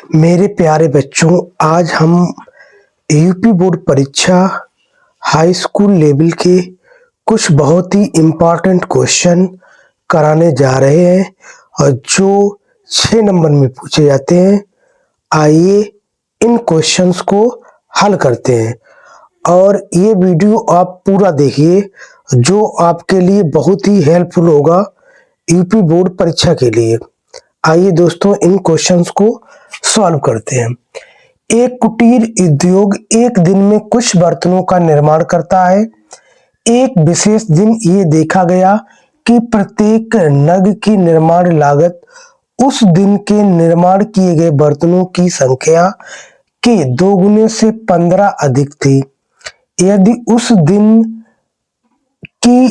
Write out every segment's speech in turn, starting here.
मेरे प्यारे बच्चों, आज हम यूपी बोर्ड परीक्षा हाई स्कूल लेवल के कुछ बहुत ही इम्पोर्टेंट क्वेश्चन कराने जा रहे हैं और जो 6 नंबर में पूछे जाते हैं। आइए इन क्वेश्चंस को हल करते हैं और ये वीडियो आप पूरा देखिए जो आपके लिए बहुत ही हेल्पफुल होगा यूपी बोर्ड परीक्षा के लिए। आइए दोस्तों इन क्वेश्चंस को सॉल्व करते हैं। एक कुटीर उद्योग एक दिन में कुछ बर्तनों का निर्माण करता है। एक विशेष दिन ये देखा गया कि प्रत्येक नग की निर्माण लागत उस दिन के निर्माण किए गए बर्तनों की संख्या के 2 गुने से 15 अधिक थी। यदि उस दिन की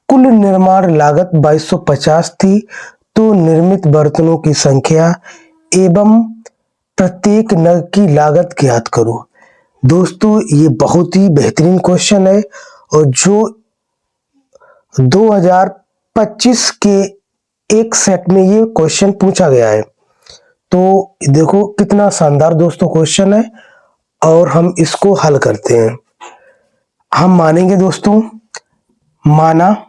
कुल निर्माण लागत 2250 थी तो निर्मित बर्तनों की संख्या एवं प्रत्येक नग की लागत ज्ञात करो। दोस्तों ये बहुत ही बेहतरीन क्वेश्चन है और जो 2025 के एक सेट में ये क्वेश्चन पूछा गया है। तो देखो कितना शानदार दोस्तों क्वेश्चन है और हम इसको हल करते हैं। हम मानेंगे दोस्तों, माना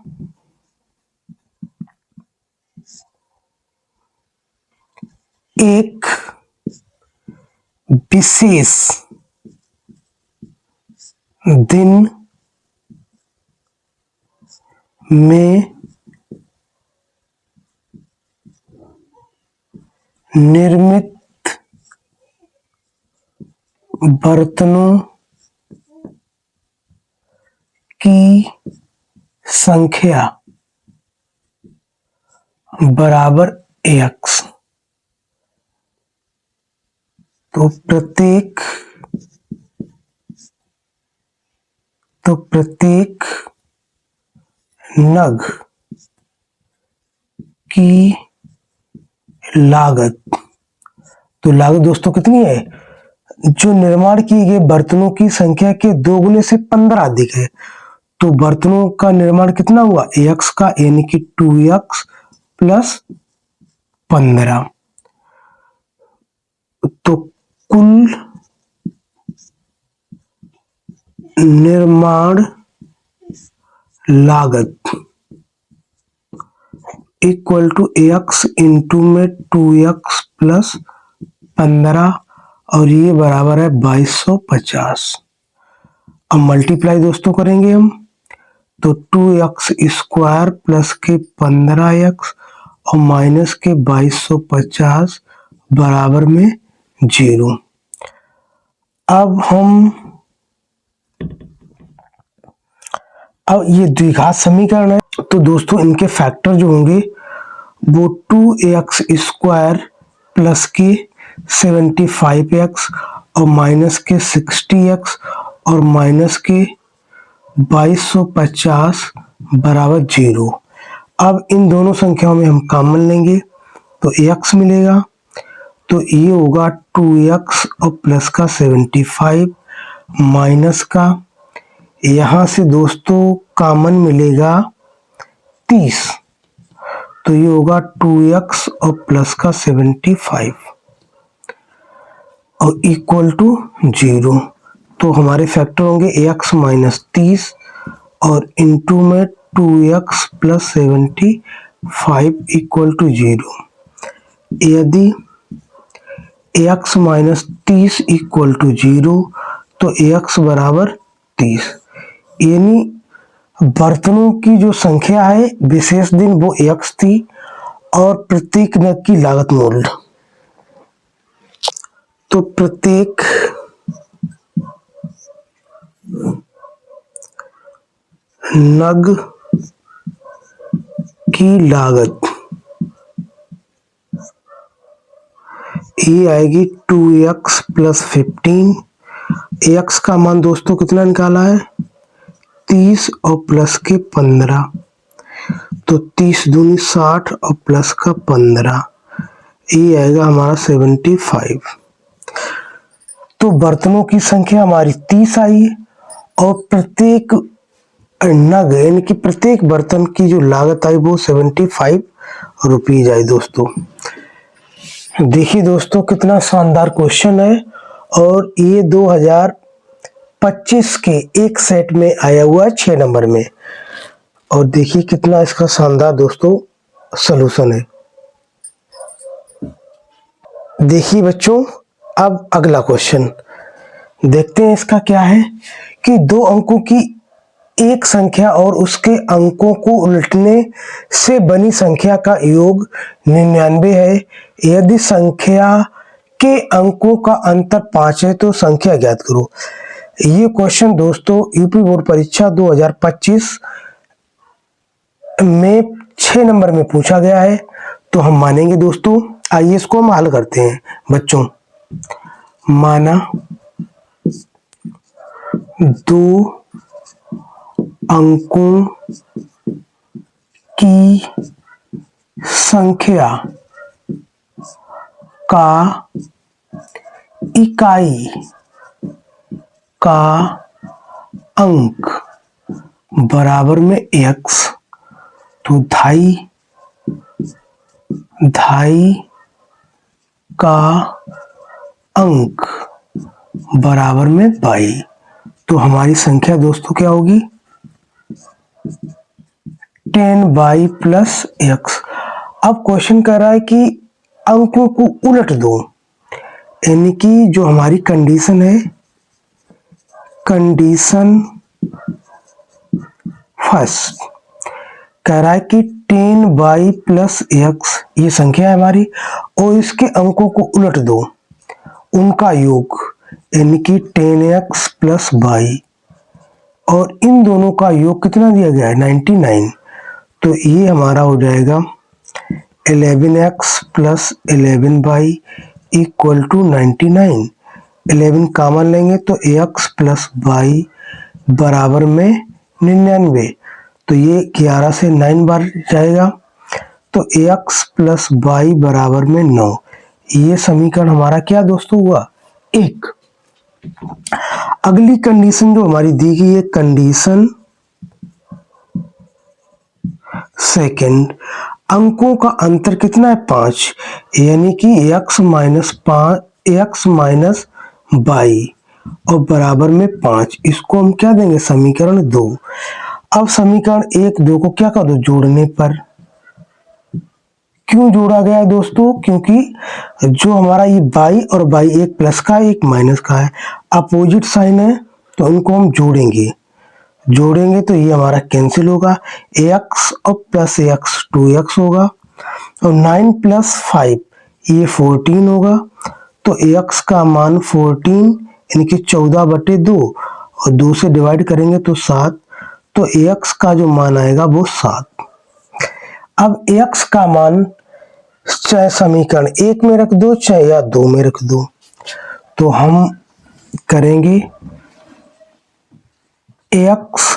एक विशेष दिन में निर्मित बर्तनों की संख्या बराबर x। तो प्रत्येक नग की लागत, तो लागत दोस्तों कितनी है? जो निर्माण किए गए बर्तनों की संख्या के 2 गुने से 15 अधिक है। तो बर्तनों का निर्माण कितना हुआ? x का, यानी कि 2x प्लस 15। तो कुल निर्माण लागत इक्वल टू x इंटू में 2x प्लस 15 और ये बराबर है 2250। अब मल्टीप्लाई दोस्तों करेंगे हम, तो 2x स्क्वायर प्लस के 15x और माइनस के 2250 बराबर में 0। अब ये द्विघात समीकरण है, तो दोस्तों इनके फैक्टर जो होंगे वो 2x स्क्वायर प्लस के 75x और माइनस के 60x और माइनस के 2250 बराबर 0। अब इन दोनों संख्याओं में हम कॉमन लेंगे तो x मिलेगा, तो ये होगा 2x और प्लस का 75 माइनस का, यहाँ से दोस्तों कॉमन मिलेगा 30, तो ये होगा 2x और प्लस का 75 और इक्वल टू 0। तो हमारे फैक्टर होंगे x माइनस 30 और इंटू में 2x प्लस 75 इक्वल टू 0। यदि x माइनस 30 इक्वल टू 0 तो x बराबर 30, यानी बर्तनों की जो संख्या है विशेष दिन वो x थी और प्रत्येक नग की लागत मूल्य, तो प्रत्येक नग की लागत ये आएगी 2x प्लस 15। x का मान दोस्तों कितना निकाला है? 30 और प्लस के 15, तो 30 दूनी 60 और प्लस का 15, ये आएगा हमारा 75। तो बर्तनों की संख्या हमारी 30 आई और प्रत्येक नग यानी कि प्रत्येक बर्तन की जो लागत आई वो 75 रुपीज आई दोस्तों। देखिए दोस्तों कितना शानदार क्वेश्चन है और ये 2025 के एक सेट में आया हुआ है 6 नंबर में। और देखिए कितना इसका शानदार दोस्तों सलूशन है। देखिए बच्चों अब अगला क्वेश्चन देखते हैं इसका क्या है कि 2 अंकों की एक संख्या और उसके अंकों को उलटने से बनी संख्या का योग 99 है। यदि संख्या के अंकों का अंतर 5 है तो संख्या ज्ञात करो। ये क्वेश्चन दोस्तों यूपी बोर्ड परीक्षा 2025 में 6 नंबर में पूछा गया है, तो हम मानेंगे दोस्तों। आइए इसको हम हल करते हैं बच्चों। माना 2 अंकों की संख्या का इकाई का अंक बराबर में x, तो धाई का अंक बराबर में y। तो हमारी संख्या दोस्तों क्या होगी 10y प्लस x। अब क्वेश्चन कह रहा है कि अंकों को उलट दो, यानी कि जो हमारी कंडीशन है, कंडीशन फर्स्ट कह रहा है कि 10y प्लस x ये संख्या है हमारी और इसके अंकों को उलट दो, उनका योग यानी कि 10x प्लस y और इन दोनों का योग कितना दिया गया है 99। तो ये हमारा हो जाएगा 11x plus 11y equal to 99। 11 common लेंगे तो x प्लस y बराबर में 99। तो ये 11 से 9 बार जाएगा तो x प्लस y बराबर में 9। ये समीकरण हमारा क्या दोस्तों हुआ 1। अगली कंडीशन जो हमारी दी गई है कंडीशन सेकंड, अंकों का अंतर कितना है 5, यानी कि x माइनस y और बराबर में 5। इसको हम क्या देंगे समीकरण 2। अब समीकरण 1 2 को क्या कर दो जोड़ने पर। क्यों जोड़ा गया है दोस्तों, क्योंकि जो हमारा ये y और y एक प्लस का है एक माइनस का है, अपोजिट साइन है, तो इनको हम जोड़ेंगे तो ये हमारा कैंसिल होगा। x और प्लस x 2x होगा और 9 प्लस 5 ये 14 होगा। तो x का मान 14 यानी कि 14/2 और 2 से डिवाइड करेंगे तो 7। तो x का जो मान आएगा वो 7। अब x का मान चाहे समीकरण 1 में रख दो चाहे या 2 में रख दो, तो हम करेंगे x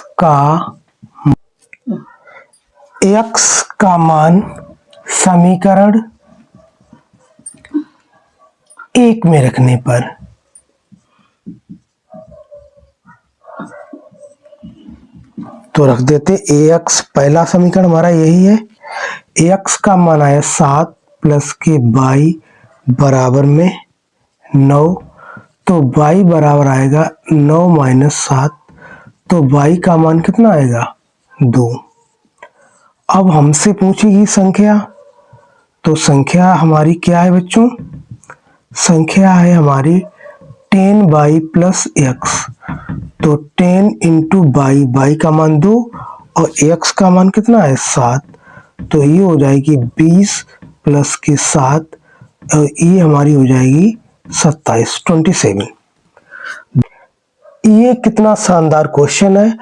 का मान समीकरण 1 में रखने पर तो रख देते ax, पहला समीकरण हमारा यही है। ax का मान आया 7 प्लस के y बराबर में 9, तो y बराबर आएगा 9 माइनस 7, तो y का मान कितना आएगा 2। अब हमसे पूछेगी संख्या, तो संख्या हमारी क्या है बच्चों, संख्या है हमारी 10y प्लस x। तो 10 इंटू y का मान 2 और x का मान कितना है 7, तो ये हो जाएगी 20 प्लस के 7 और ये हमारी हो जाएगी 27। ये कितना शानदार क्वेश्चन है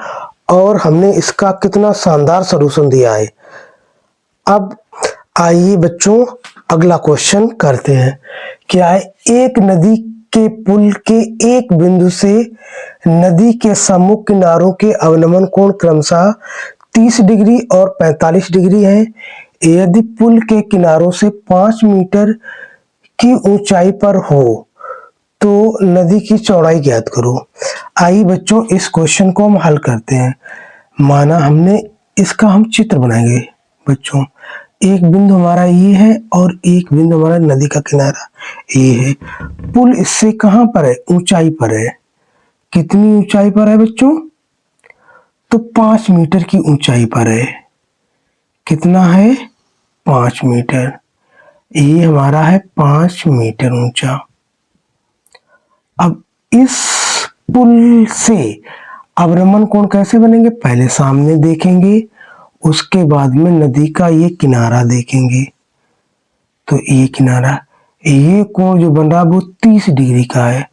और हमने इसका कितना शानदार सलूशन दिया है। अब आइए बच्चों अगला क्वेश्चन करते हैं। क्या है, एक नदी के पुल के एक बिंदु से नदी के सम्मुख किनारों के अवनमन कोण क्रमशः 30 डिग्री और 45 डिग्री है। यदि पुल के किनारों से 5 मीटर की ऊंचाई पर हो तो नदी की चौड़ाई ज्ञात करो। आइए बच्चों इस क्वेश्चन को हम हल करते हैं। माना हमने इसका हम चित्र बनाएंगे बच्चों। एक बिंदु हमारा ये है और एक बिंदु हमारा नदी का किनारा ये है। पुल इससे कहाँ पर है? ऊंचाई पर है। कितनी ऊंचाई पर है बच्चों? तो 5 मीटर की ऊंचाई पर है। कितना है? 5 मीटर। ये हमारा है 5 मीटर ऊंचा। अब इस पुल से अवनमन कोण कैसे बनेंगे? पहले सामने देखेंगे, उसके बाद में नदी का ये किनारा देखेंगे। तो ये किनारा, ये कोण जो बन रहा है वो 30 डिग्री का है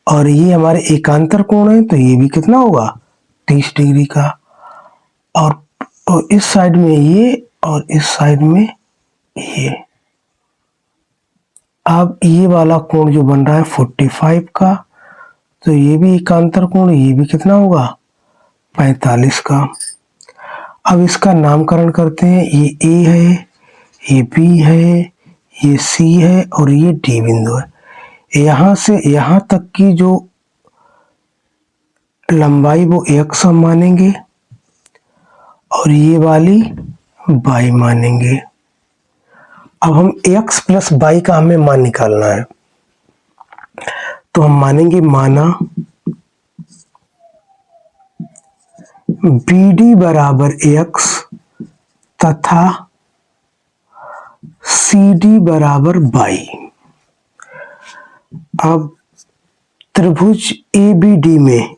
और ये हमारे एकांतर कोण है, तो ये भी कितना होगा? 30 डिग्री का। और इस साइड में ये और इस साइड में ये। अब ये वाला कोण जो बन रहा है 45 का, तो ये भी एकांतर कोण, ये भी कितना होगा? 45 का। अब इसका नामकरण करते हैं। ये ए है, ये बी है, ये सी है और ये डी बिंदु है। यहाँ से यहाँ तक की जो लंबाई वो x हम मानेंगे और ये वाली y मानेंगे। अब हम x प्लस y का हमें मान निकालना है, तो हम मानेंगे माना BD बराबर x तथा CD बराबर y। अब त्रिभुज ABD में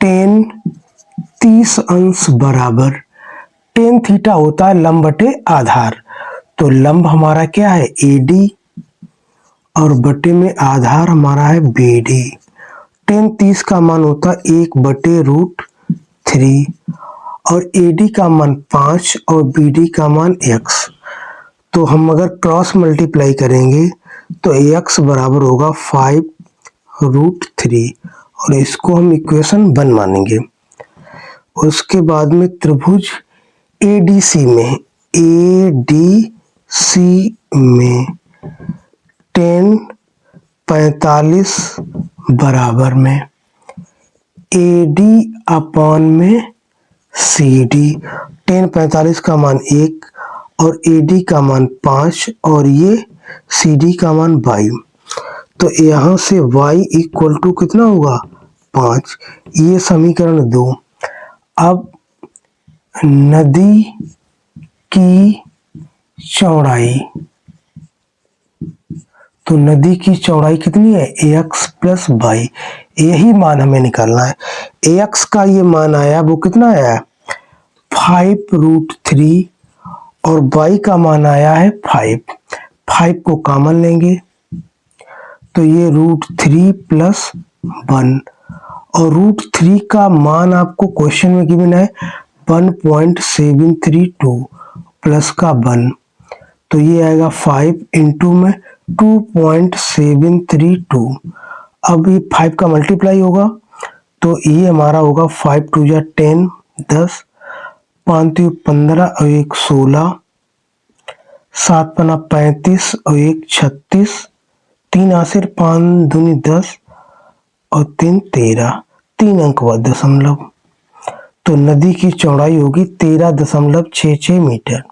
tan 30 अंश बराबर tan थीटा होता है लंब बटे आधार। तो लंब हमारा क्या है? AD और बटे में आधार हमारा है BD। tan 30 का मान होता है 1/√3 और AD का मान 5 और BD का मान x। तो हम अगर क्रॉस मल्टीप्लाई करेंगे तो x बराबर होगा 5√3 और इसको हम इक्वेशन 1 मानेंगे। उसके बाद में त्रिभुज ADC में tan 45 बराबर में AD अपॉन में CD। tan 45 का मान 1 और AD का मान 5 और ये CD का मान 22। तो यहाँ से y इक्वल टू कितना होगा? 5। ये समीकरण 2। अब नदी की चौड़ाई, तो नदी की चौड़ाई कितनी है? ax plus y। यही मान हमें निकालना है। ax का ये मान आया, वो कितना आया? 5√3 और y का मान आया है 5। 5 को कॉमन लेंगे तो ये √3 प्लस 1 और √3 का मान आपको क्वेश्चन में गिवन है 1.732 प्लस का 1, तो ये आएगा 5 इंटू में 2.732। अब ये 5 का मल्टीप्लाई होगा तो ये हमारा होगा 5 2 जा 10, 10, 5 3 15 और 1 16, 7 5 35 और 1 36, 3 आसिर 5 दूनी 10 और 3 13, 3 अंक बाद दशमलव। तो नदी की चौड़ाई होगी 13.66 मीटर।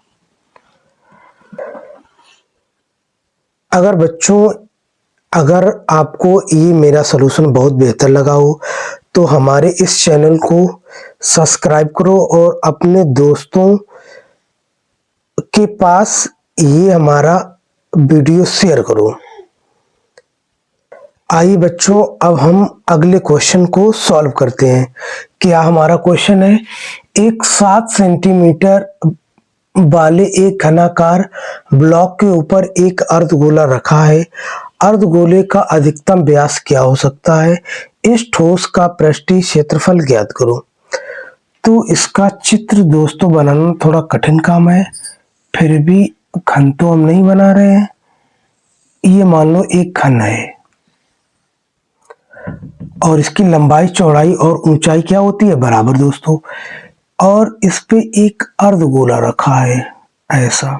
अगर बच्चों, अगर आपको ये मेरा सलूशन बहुत बेहतर लगा हो तो हमारे इस चैनल को सब्सक्राइब करो और अपने दोस्तों के पास ये हमारा वीडियो शेयर करो। आइए बच्चों, अब हम अगले क्वेश्चन को सॉल्व करते हैं। क्या हमारा क्वेश्चन है, एक 7 सेंटीमीटर वाले एक घनाकार ब्लॉक के ऊपर एक अर्धगोला रखा है। अर्धगोले का अधिकतम व्यास क्या हो सकता है? इस ठोस का पृष्ठीय क्षेत्रफल ज्ञात करो। तो इसका चित्र दोस्तों बनाना थोड़ा कठिन काम है, फिर भी घन तो हम नहीं बना रहे हैं। ये मान लो एक घन है और इसकी लंबाई, चौड़ाई और ऊंचाई क्या होती है? बराबर दोस्तों। और इस पे एक अर्धगोला रखा है ऐसा,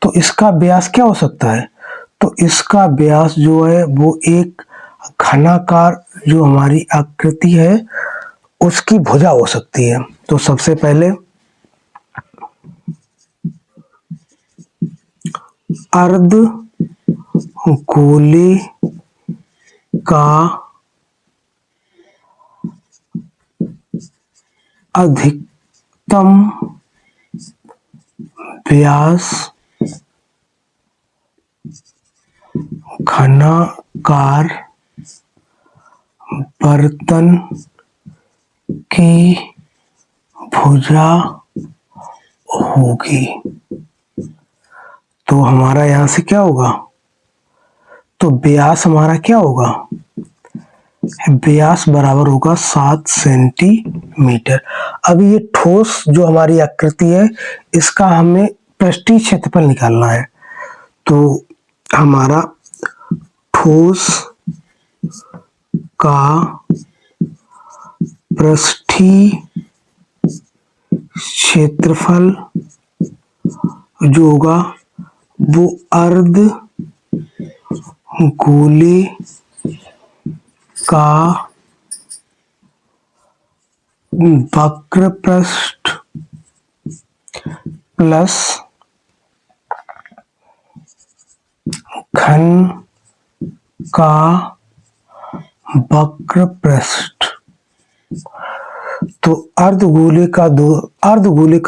तो इसका व्यास क्या हो सकता है? तो इसका व्यास जो है वो एक घनाकार जो हमारी आकृति है उसकी भुजा हो सकती है। तो सबसे पहले अर्ध गोले का अधिकतम व्यास घनाकार बर्तन की भुजा होगी। तो हमारा यहां से क्या होगा, तो व्यास हमारा क्या होगा, व्यास बराबर होगा 7 सेंटीमीटर। अब ये ठोस जो हमारी आकृति है इसका हमें पृष्ठीय क्षेत्रफल निकालना है। तो हमारा ठोस का पृष्ठीय क्षेत्रफल जो होगा वो अर्ध गोले का वक्र पृष्ठ प्लस घन का वक्र पृष्ठ। तो अर्धगोले का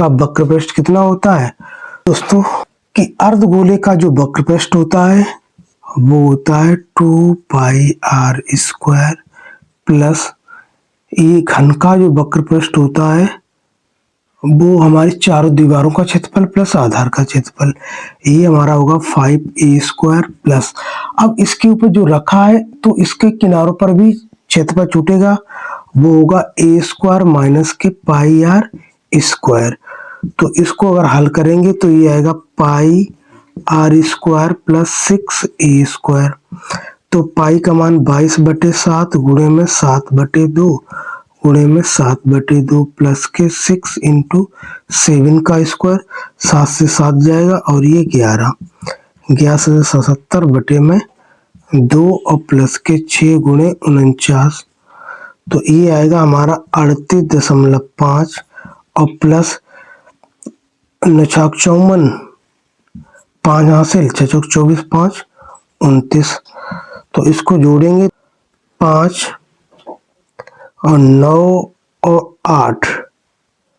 वक्र पृष्ठ कितना होता है दोस्तों, कि अर्धगोले का जो वक्र पृष्ठ होता है वो होता है 2 पाई r स्क्वायर प्लस ये घन का जो वक्र पृष्ठ होता है वो हमारी चारों दीवारों का क्षेत्रफल प्लस आधार का क्षेत्रफल, ये हमारा होगा 5a स्क्वायर प्लस। अब इसके ऊपर जो रखा है तो इसके किनारों पर भी क्षेत्रफल छूटेगा, वो होगा a स्क्वायर माइनस के पाई r स्क्वायर। तो इसको अगर हल करेंगे तो ये आएगा पाई r square plus 6a square. तो पाई का मान 22/7 गुणे में 7/2 गुणे में 7/2 प्लस के 6 इंटू 7 का स्क्वायर, 7 से 7 जाएगा और ये 11 से 77 बटे में 2 और प्लस के 6 गुणे 49। तो ये आएगा हमारा 38.5 और प्लस 9×54 5 हासिल 6×24 5 29। तो इसको जोड़ेंगे 5 और 9 और 8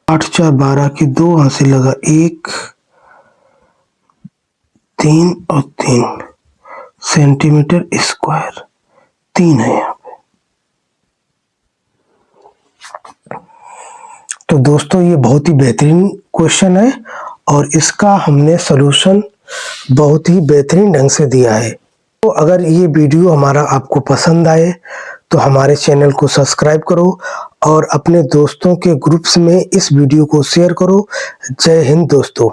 8×4 12 की 2 हासिल लगा 1 3 और 3 सेंटीमीटर स्क्वायर 3 है यहाँ पे। तो दोस्तों ये बहुत ही बेहतरीन क्वेश्चन है और इसका हमने सलूशन बहुत ही बेहतरीन ढंग से दिया है। तो अगर ये वीडियो हमारा आपको पसंद आए तो हमारे चैनल को सब्सक्राइब करो और अपने दोस्तों के ग्रुप्स में इस वीडियो को शेयर करो। जय हिंद दोस्तों।